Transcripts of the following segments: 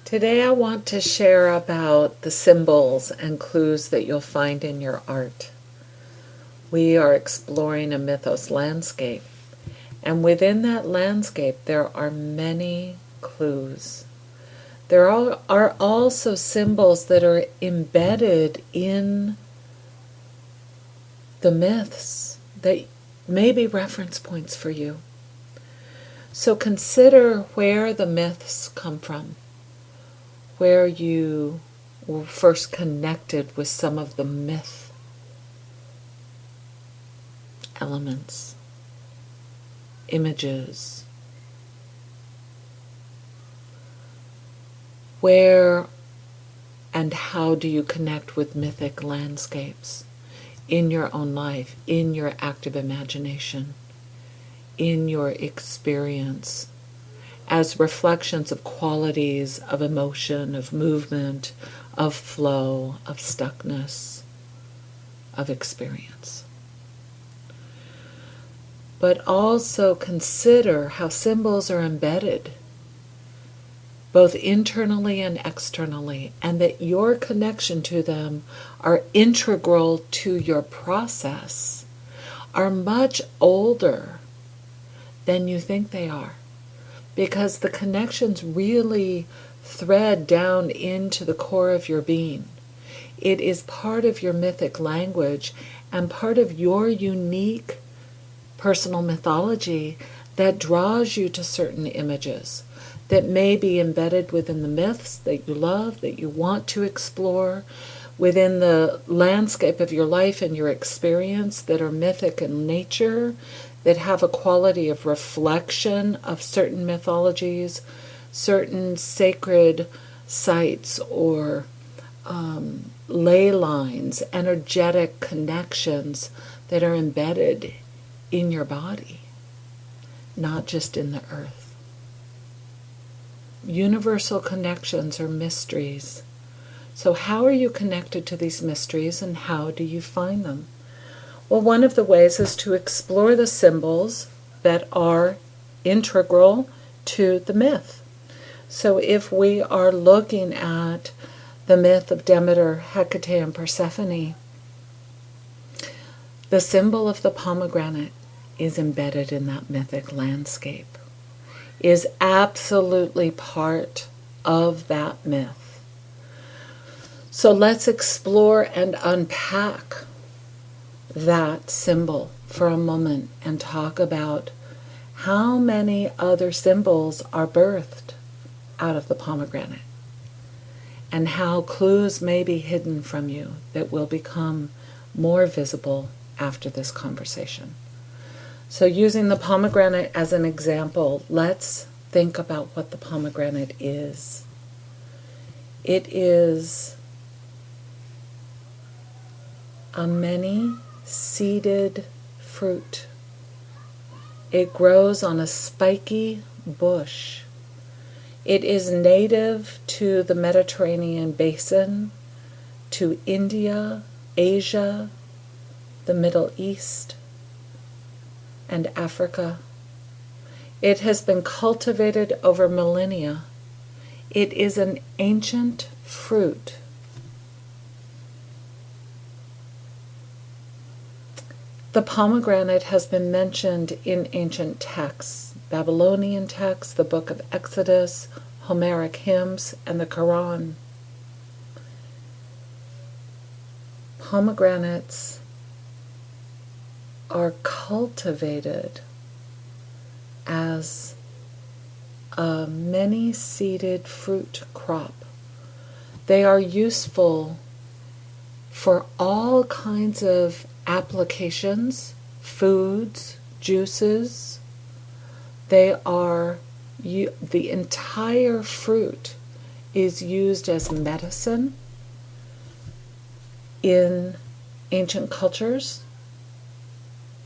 Today I want to share about the symbols and clues that you'll find in your art. We are exploring a mythos landscape, and within that landscape there are many clues. There are also symbols that are embedded in the myths that may be reference points for you. So consider where the myths come from, where you were first connected with some of the myth elements, images. Where and how do you connect with mythic landscapes in your own life, in your active imagination, in your experience, as reflections of qualities of emotion, of movement, of flow, of stuckness, of experience? But also consider how symbols are embedded both internally and externally, and that your connection to them are integral to your process, are much older than you think they are, because the connections really thread down into the core of your being. It is part of your mythic language and part of your unique personal mythology that draws you to certain images that may be embedded within the myths that you love, that you want to explore, within the landscape of your life and your experience that are mythic in nature, that have a quality of reflection of certain mythologies, certain sacred sites or ley lines, energetic connections that are embedded in your body, not just in the earth. Universal connections are mysteries. So how are you connected to these mysteries, and how do you find them? Well, one of the ways is to explore the symbols that are integral to the myth. So if we are looking at the myth of Demeter, Hecate, and Persephone, the symbol of the pomegranate is embedded in that mythic landscape, is absolutely part of that myth. So let's explore and unpack that symbol for a moment and talk about how many other symbols are birthed out of the pomegranate, and how clues may be hidden from you that will become more visible after this conversation. So using the pomegranate as an example, let's think about what the pomegranate is. It is a many-seeded fruit. It grows on a spiky bush. It is native to the Mediterranean basin, to India, Asia, the Middle East, and Africa. It has been cultivated over millennia. It is an ancient fruit. The pomegranate has been mentioned in ancient texts, Babylonian texts, the book of Exodus, Homeric hymns, and the Quran. Pomegranates are cultivated as a many-seeded fruit crop. They are useful for all kinds of applications, foods, juices. The entire fruit is used as medicine in ancient cultures,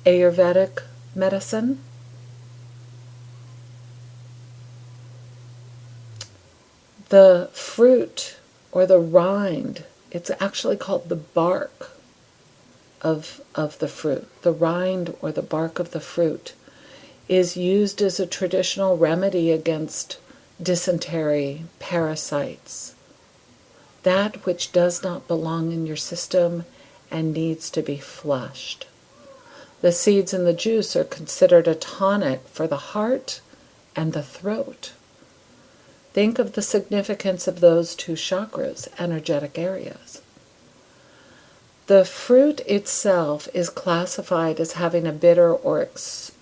Ayurvedic medicine. The fruit or the rind, it's actually called the bark of the fruit. The rind or the bark of the fruit is used as a traditional remedy against dysentery, parasites, that which does not belong in your system and needs to be flushed. The seeds in the juice are considered a tonic for the heart and the throat. Think of the significance of those two chakras, energetic areas. The fruit itself is classified as having a bitter or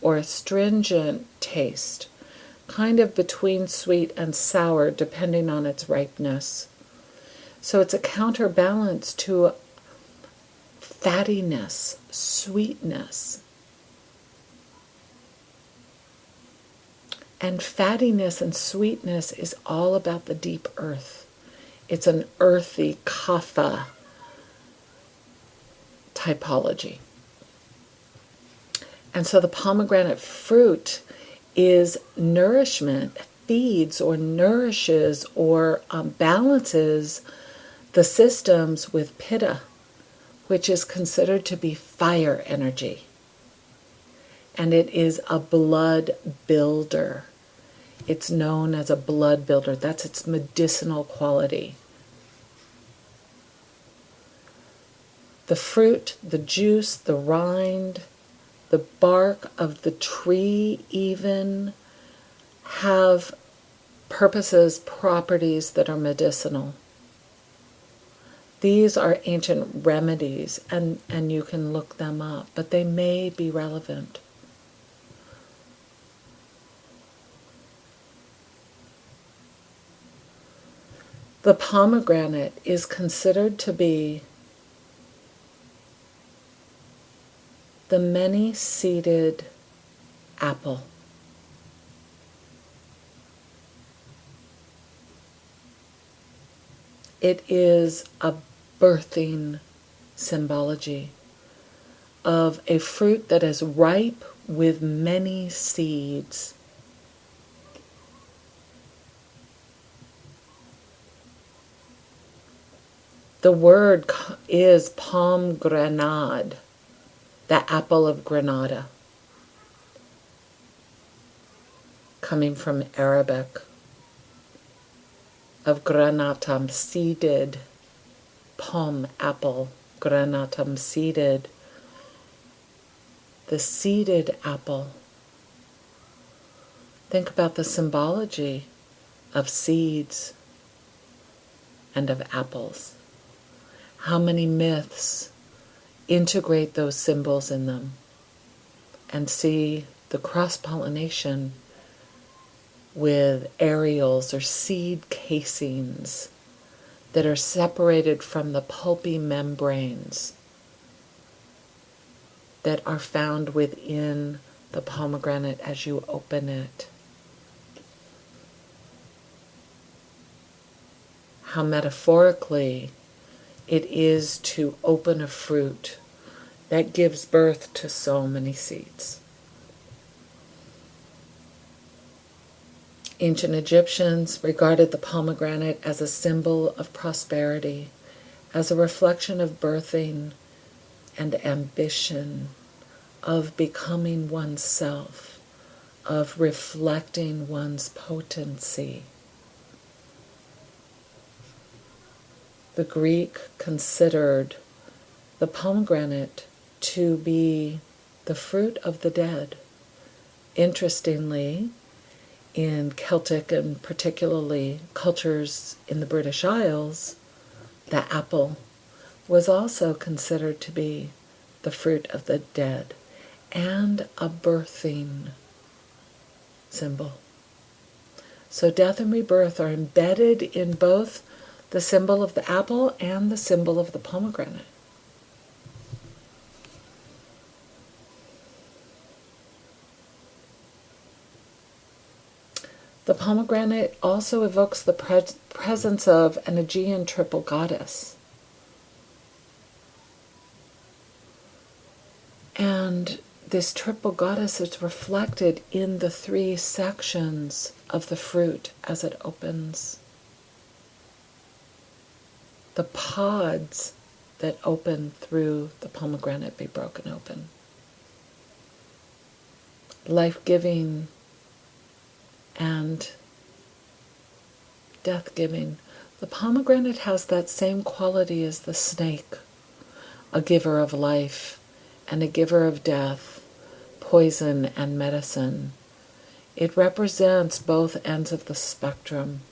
astringent taste, kind of between sweet and sour depending on its ripeness. So it's a counterbalance to fattiness, sweetness. And fattiness and sweetness is all about the deep earth. It's an earthy kapha typology. And so the pomegranate fruit is nourishment, feeds or nourishes or balances the systems with pitta, which is considered to be fire energy. And it is a blood builder. It's known as a blood builder. That's its medicinal quality. The fruit, the juice, the rind, the bark of the tree even have purposes, properties that are medicinal. These are ancient remedies, and you can look them up, but they may be relevant. The pomegranate is considered to be the many-seeded apple. It is a birthing symbology of a fruit that is ripe with many seeds. The word is pomegranate, the apple of Granada, coming from Arabic, of granatum, seeded, pom, apple, granatum, seeded, the seeded apple. Think about the symbology of seeds and of apples. How many myths integrate those symbols in them and see the cross-pollination with areoles or seed casings that are separated from the pulpy membranes that are found within the pomegranate as you open it. How metaphorically it is to open a fruit that gives birth to so many seeds. Ancient Egyptians regarded the pomegranate as a symbol of prosperity, as a reflection of birthing and ambition, of becoming oneself, of reflecting one's potency. The Greek considered the pomegranate to be the fruit of the dead. Interestingly, in Celtic and particularly cultures in the British Isles, the apple was also considered to be the fruit of the dead and a birthing symbol. So death and rebirth are embedded in both the symbol of the apple and the symbol of the pomegranate. The pomegranate also evokes the presence of an Aegean triple goddess. And this triple goddess is reflected in the three sections of the fruit as it opens. The pods that open through the pomegranate be broken open. Life-giving and death-giving. The pomegranate has that same quality as the snake, a giver of life and a giver of death, poison and medicine. It represents both ends of the spectrum.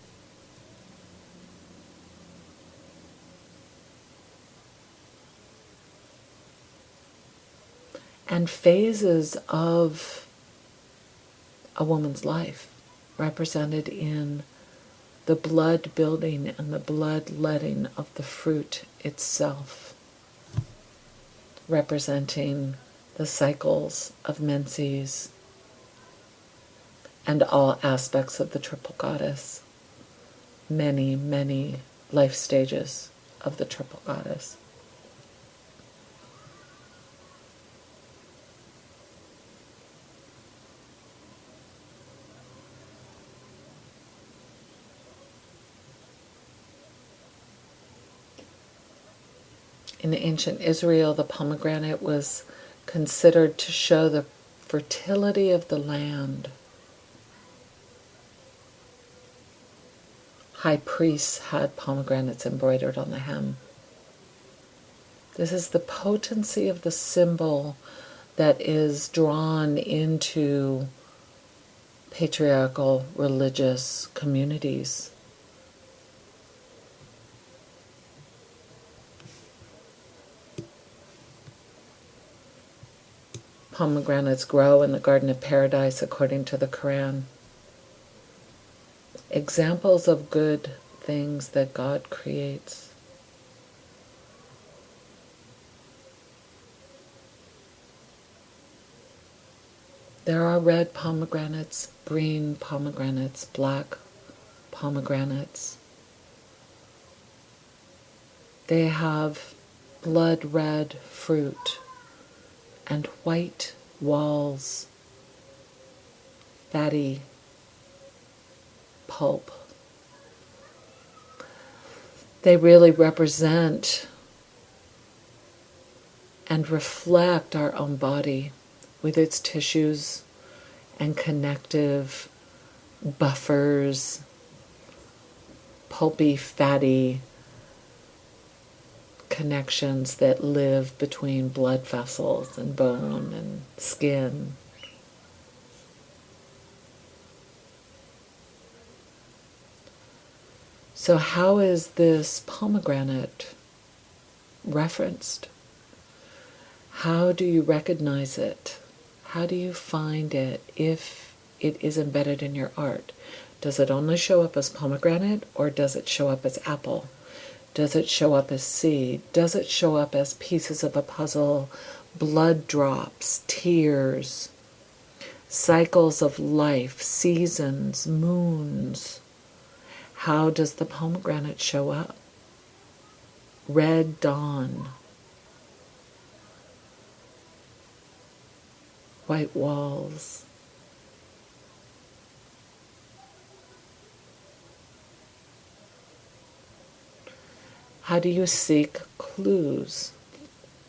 And phases of a woman's life represented in the blood building and the blood letting of the fruit itself, representing the cycles of menses and all aspects of the triple goddess, many, many life stages of the triple goddess. In ancient Israel, the pomegranate was considered to show the fertility of the land. High priests had pomegranates embroidered on the hem. This is the potency of the symbol that is drawn into patriarchal religious communities. Pomegranates grow in the Garden of Paradise according to the Quran. Examples of good things that God creates. There are red pomegranates, green pomegranates, black pomegranates. They have blood red fruit and white walls, fatty pulp. They really represent and reflect our own body with its tissues and connective buffers, pulpy, fatty connections that live between blood vessels and bone and skin. So how is this pomegranate referenced? How do you recognize it? How do you find it if it is embedded in your art? Does it only show up as pomegranate, or does it show up as apple? Does it show up as seed? Does it show up as pieces of a puzzle, blood drops, tears, cycles of life, seasons, moons? How does the pomegranate show up? Red dawn, white walls. How do you seek clues?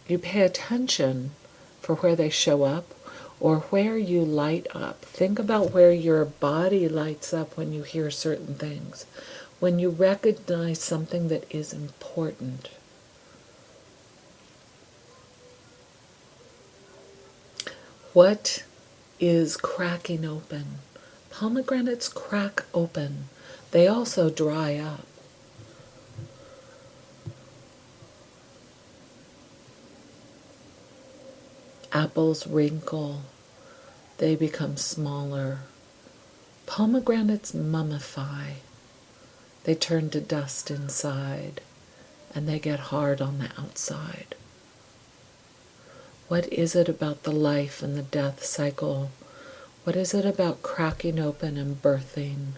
You pay attention for where they show up or where you light up. Think about where your body lights up when you hear certain things, when you recognize something that is important. What is cracking open? Pomegranates crack open. They also dry up. Apples wrinkle. They become smaller. Pomegranates mummify. They turn to dust inside, and they get hard on the outside. What is it about the life and the death cycle? What is it about cracking open and birthing?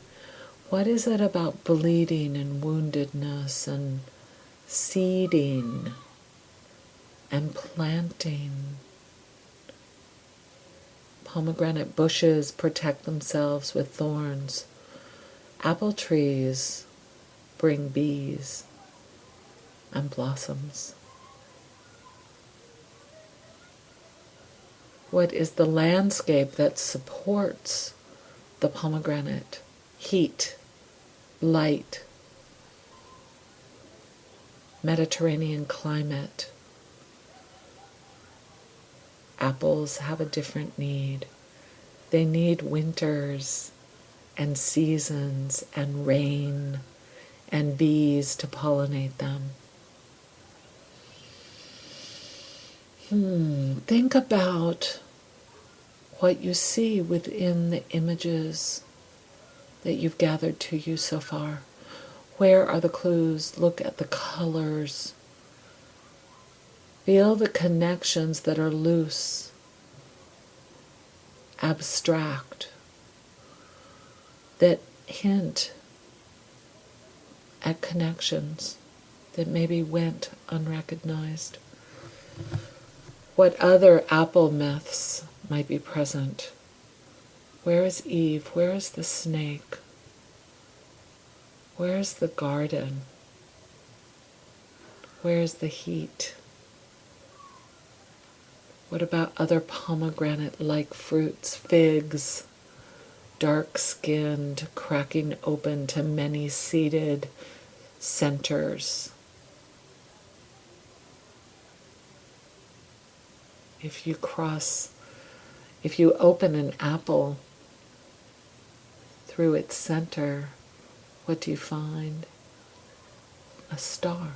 What is it about bleeding and woundedness and seeding and planting? Pomegranate bushes protect themselves with thorns. Apple trees bring bees and blossoms. What is the landscape that supports the pomegranate? Heat, light, Mediterranean climate. Apples have a different need. They need winters and seasons and rain and bees to pollinate them. Think about what you see within the images that you've gathered to you so far. Where are the clues? Look at the colors. Feel the connections that are loose, abstract, that hint at connections that maybe went unrecognized. What other apple myths might be present? Where is Eve? Where is the snake? Where is the garden? Where is the heat? What about other pomegranate-like fruits, figs, dark-skinned, cracking open to many-seeded centers? If you open an apple through its center, what do you find? A star.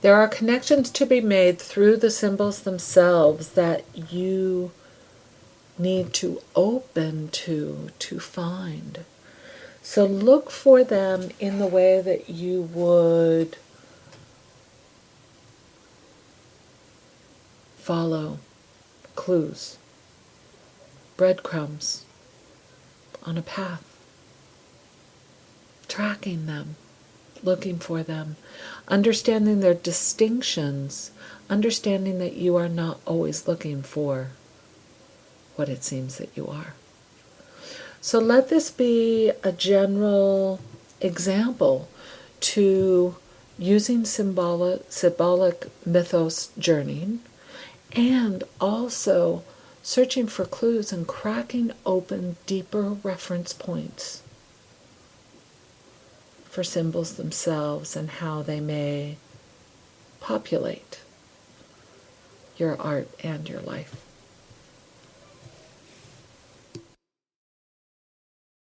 There are connections to be made through the symbols themselves that you need to open to find. So look for them in the way that you would follow clues, breadcrumbs on a path, tracking them, looking for them, understanding their distinctions, understanding that you are not always looking for what it seems that you are. So let this be a general example to using symbolic mythos journeying, and also searching for clues and cracking open deeper reference points for symbols themselves and how they may populate your art and your life.